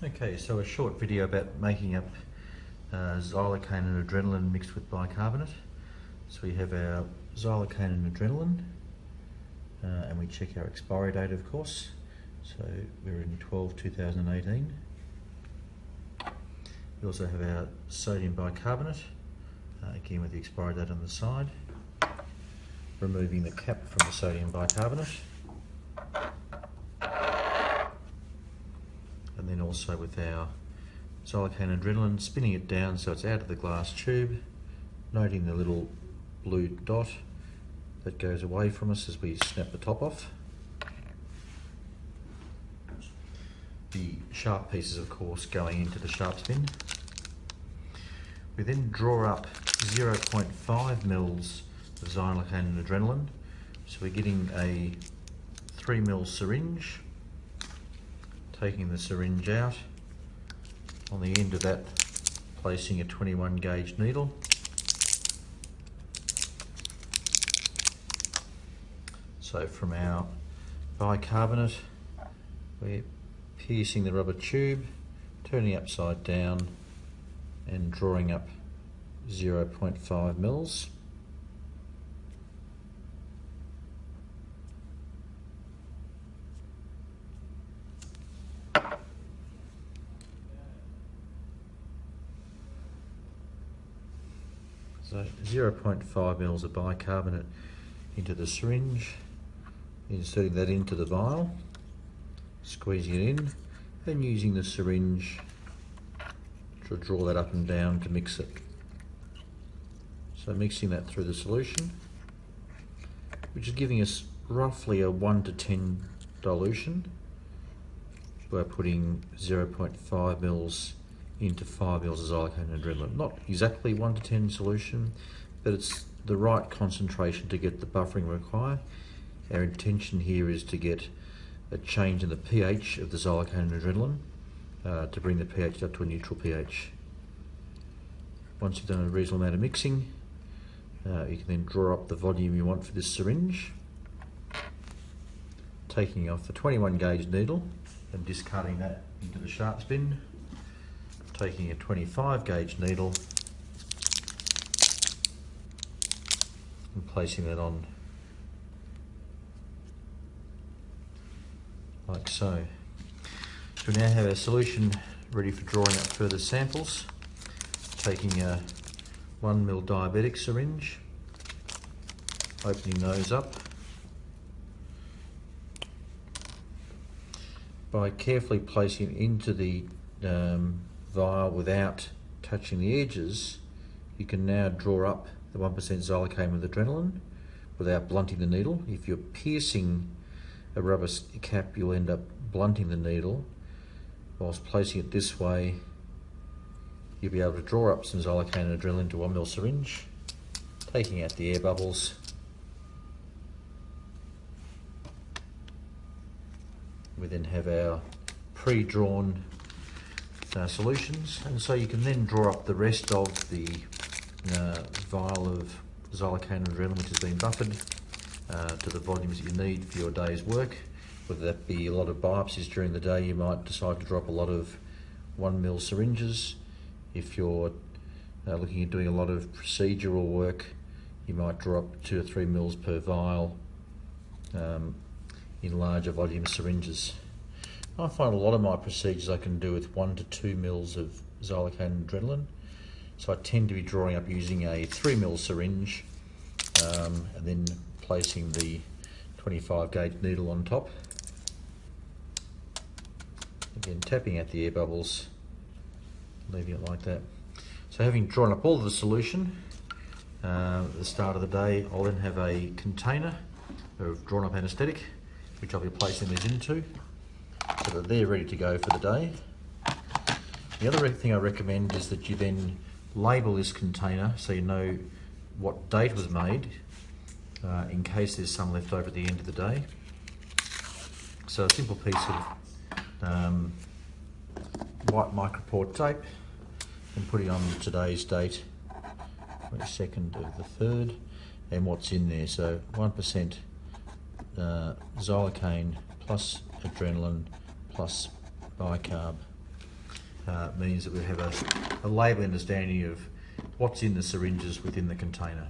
Okay, so a short video about making up xylocaine and adrenaline mixed with bicarbonate. So we have our xylocaine and adrenaline, and we check our expiry date, of course. So we're in 12/2018. We also have our sodium bicarbonate, again with the expiry date on the side. Removing the cap from the sodium bicarbonate. And then also with our xylocaine adrenaline, spinning it down so it's out of the glass tube, noting the little blue dot that goes away from us as we snap the top off. The sharp pieces, of course, going into the sharp spin. We then draw up 0.5 mils of xylocaine and adrenaline. So we're getting a 3 ml syringe. Taking the syringe out, on the end of that placing a 21 gauge needle. So from our bicarbonate, we're piercing the rubber tube, turning upside down and drawing up 0.5 mils. So 0.5 mils of bicarbonate into the syringe, inserting that into the vial, squeezing it in, and using the syringe to draw that up and down to mix it. So mixing that through the solution, which is giving us roughly a 1 to 10 dilution. We're putting 0.5 mils into 5 mils of xylocaine and adrenaline. Not exactly 1 to 10 solution, but it's the right concentration to get the buffering we require. Our intention here is to get a change in the pH of the xylocaine and adrenaline to bring the pH up to a neutral pH. Once you've done a reasonable amount of mixing, you can then draw up the volume you want for this syringe, taking off the 21 gauge needle and discarding that into the sharp spin. Taking a 25 gauge needle and placing that on like so. So we now have our solution ready for drawing up further samples. Taking a 1 ml diabetic syringe, opening those up. By carefully placing it into the vial without touching the edges, you can now draw up the 1% xylocaine with adrenaline without blunting the needle. If you're piercing a rubber cap, you'll end up blunting the needle. Whilst placing it this way, you'll be able to draw up some xylocaine and adrenaline to 1 ml syringe, taking out the air bubbles. We then have our pre-drawn solutions, and so you can then draw up the rest of the vial of xylocaine and adrenaline which has been buffered to the volumes that you need for your day's work. Whether that be a lot of biopsies during the day, you might decide to drop a lot of 1 ml syringes. If you're looking at doing a lot of procedural work, you might drop 2 or 3 mils per vial in larger volume syringes. I find a lot of my procedures I can do with 1 to 2 mils of xylocaine and adrenaline. So I tend to be drawing up using a 3 ml syringe and then placing the 25 gauge needle on top. Again, tapping out the air bubbles, leaving it like that. So having drawn up all of the solution at the start of the day, I'll then have a container of drawn up anaesthetic, which I'll be placing these into, so that they're ready to go for the day. The other thing I recommend is that you then label this container so you know what date was made, in case there's some left over at the end of the day. So a simple piece of white micropore tape and putting on today's date, 22nd of the 3rd, and what's in there. So 1% xylocaine plus adrenaline plus bicarb means that we have a label understanding of what's in the syringes within the container.